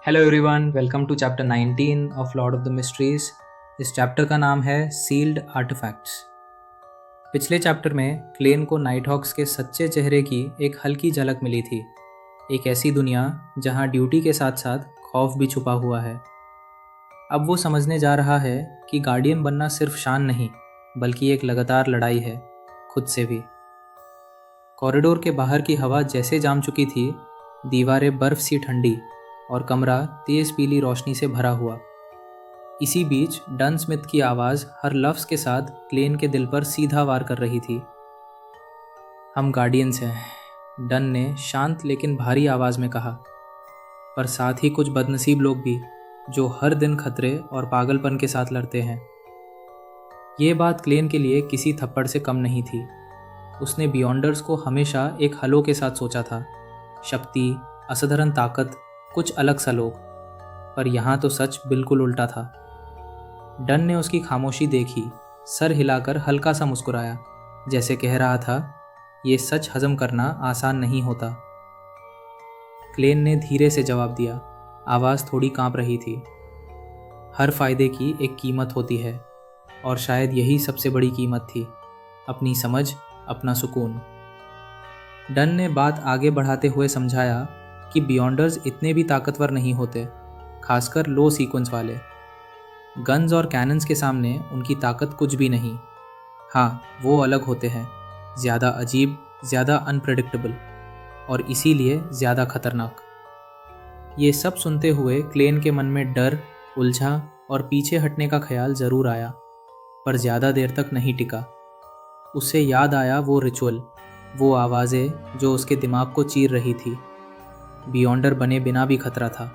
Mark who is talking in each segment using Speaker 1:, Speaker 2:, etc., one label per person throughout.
Speaker 1: Hello everyone, welcome to chapter 19 of Lord of the Mysteries. इस chapter का नाम है सील्ड आर्टिफैक्ट्स। पिछले चैप्टर में क्लेन को नाइट हॉक्स के सच्चे चेहरे की एक हल्की झलक मिली थी। एक ऐसी दुनिया जहां ड्यूटी के साथ साथ खौफ भी छुपा हुआ है। अब वो समझने जा रहा है कि गार्डियन बनना सिर्फ शान नहीं, बल्कि एक लगातार लड़ाई है, खुद से भी। कॉरिडोर के बाहर की हवा जैसे जाम चुकी थी, दीवारें बर्फ सी ठंडी और कमरा तेज पीली रोशनी से भरा हुआ। इसी बीच डन स्मिथ की आवाज़ हर लफ्ज़ के साथ क्लेन के दिल पर सीधा वार कर रही थी। हम गार्डियंस हैं, डन ने शांत लेकिन भारी आवाज़ में कहा, पर साथ ही कुछ बदनसीब लोग भी जो हर दिन खतरे और पागलपन के साथ लड़ते हैं। ये बात क्लेन के लिए किसी थप्पड़ से कम नहीं थी। उसने बियॉन्डर्स को हमेशा एक हलो के साथ सोचा था, शक्ति, असाधारण ताकत, कुछ अलग सा लोग। पर यहाँ तो सच बिल्कुल उल्टा था। डन ने उसकी खामोशी देखी, सर हिलाकर हल्का सा मुस्कुराया, जैसे कह रहा था, ये सच हजम करना आसान नहीं होता। क्लेन ने धीरे से जवाब दिया, आवाज़ थोड़ी कांप रही थी। हर फायदे की एक कीमत होती है, और शायद यही सबसे बड़ी कीमत थी, अपनी समझ, अपना सुकून। डन ने बात आगे बढ़ाते हुए समझाया कि बियॉन्डर्स इतने भी ताकतवर नहीं होते, खासकर लो सीक्वेंस वाले। गन्स और कैनन्स के सामने उनकी ताकत कुछ भी नहीं। हाँ, वो अलग होते हैं, ज़्यादा अजीब, ज़्यादा अनप्रेडिक्टेबल, और इसीलिए ज़्यादा खतरनाक। ये सब सुनते हुए क्लेन के मन में डर, उलझा और पीछे हटने का ख्याल ज़रूर आया, पर ज़्यादा देर तक नहीं टिका। उससे याद आया वो रिचुअल, वो आवाज़ें जो उसके दिमाग को चीर रही थी। बियॉन्डर बने बिना भी खतरा था,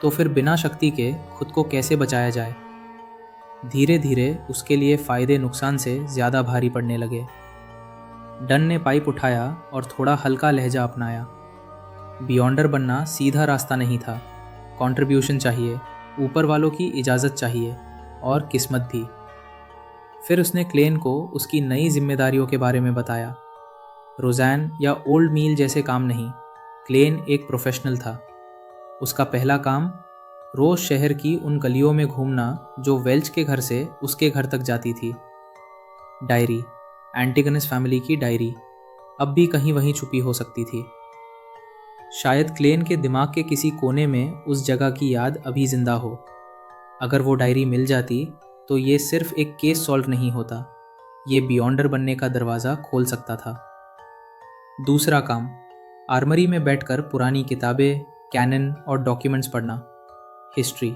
Speaker 1: तो फिर बिना शक्ति के खुद को कैसे बचाया जाए? धीरे धीरे उसके लिए फ़ायदे नुकसान से ज़्यादा भारी पड़ने लगे। डन ने पाइप उठाया और थोड़ा हल्का लहजा अपनाया। बियॉन्डर बनना सीधा रास्ता नहीं था, कंट्रीब्यूशन चाहिए, ऊपर वालों की इजाज़त चाहिए, और किस्मत भी। फिर उसने क्लेन को उसकी नई जिम्मेदारियों के बारे में बताया। रोज़ैन या ओल्ड मील जैसे काम नहीं, क्लेन एक प्रोफेशनल था। उसका पहला काम रोज़ शहर की उन गलियों में घूमना जो वेल्च के घर से उसके घर तक जाती थी। डायरी, एंटिगनस फैमिली की डायरी, अब भी कहीं वहीं छुपी हो सकती थी। शायद क्लेन के दिमाग के किसी कोने में उस जगह की याद अभी जिंदा हो। अगर वो डायरी मिल जाती तो ये सिर्फ एक केस सॉल्व नहीं होता, ये बियॉन्डर बनने का दरवाज़ा खोल सकता था। दूसरा काम, आर्मरी में बैठकर पुरानी किताबें, कैनन और डॉक्यूमेंट्स पढ़ना। हिस्ट्री,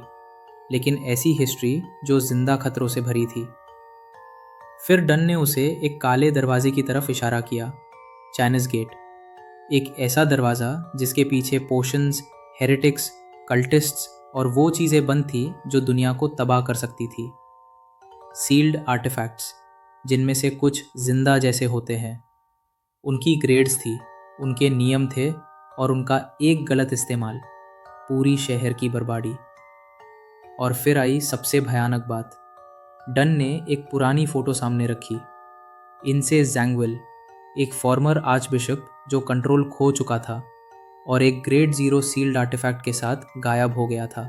Speaker 1: लेकिन ऐसी हिस्ट्री जो जिंदा खतरों से भरी थी। फिर डन ने उसे एक काले दरवाजे की तरफ इशारा किया, चाइनीज गेट। एक ऐसा दरवाज़ा जिसके पीछे पोशंस, हेरेटिक्स, कल्टिस्ट्स और वो चीज़ें बंद थी जो दुनिया को तबाह कर सकती थी। सील्ड आर्टिफैक्ट्स, जिनमें से कुछ जिंदा जैसे होते हैं। उनकी ग्रेड्स थी, उनके नियम थे, और उनका एक गलत इस्तेमाल, पूरी शहर की बर्बादी। और फिर आई सबसे भयानक बात। डन ने एक पुरानी फ़ोटो सामने रखी। इनसे जैंगविल, एक फॉर्मर आर्च बिशप जो कंट्रोल खो चुका था और एक ग्रेड 0 सील्ड आर्टिफैक्ट के साथ गायब हो गया था।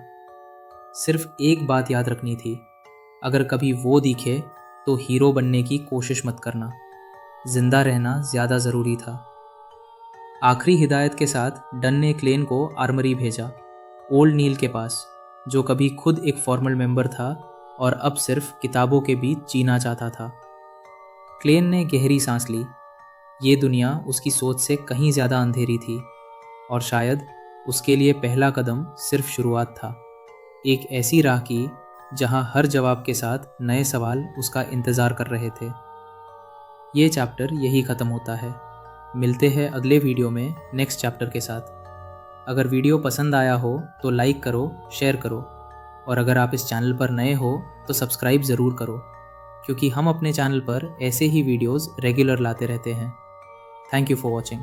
Speaker 1: सिर्फ एक बात याद रखनी थी, अगर कभी वो दिखे तो हीरो बनने की कोशिश मत करना, जिंदा रहना ज़्यादा ज़रूरी था। आखिरी हिदायत के साथ डन ने क्लेन को आर्मरी भेजा, ओल्ड नील के पास, जो कभी खुद एक फॉर्मल मेंबर था और अब सिर्फ किताबों के बीच जीना चाहता था। क्लेन ने गहरी सांस ली। ये दुनिया उसकी सोच से कहीं ज़्यादा अंधेरी थी, और शायद उसके लिए पहला कदम सिर्फ शुरुआत था, एक ऐसी राह की जहां हर जवाब के साथ नए सवाल उसका इंतज़ार कर रहे थे। ये चैप्टर यही ख़त्म होता है। मिलते हैं अगले वीडियो में नेक्स्ट चैप्टर के साथ। अगर वीडियो पसंद आया हो तो लाइक करो, शेयर करो, और अगर आप इस चैनल पर नए हो तो सब्सक्राइब ज़रूर करो, क्योंकि हम अपने चैनल पर ऐसे ही वीडियोस रेगुलर लाते रहते हैं। Thank you for watching.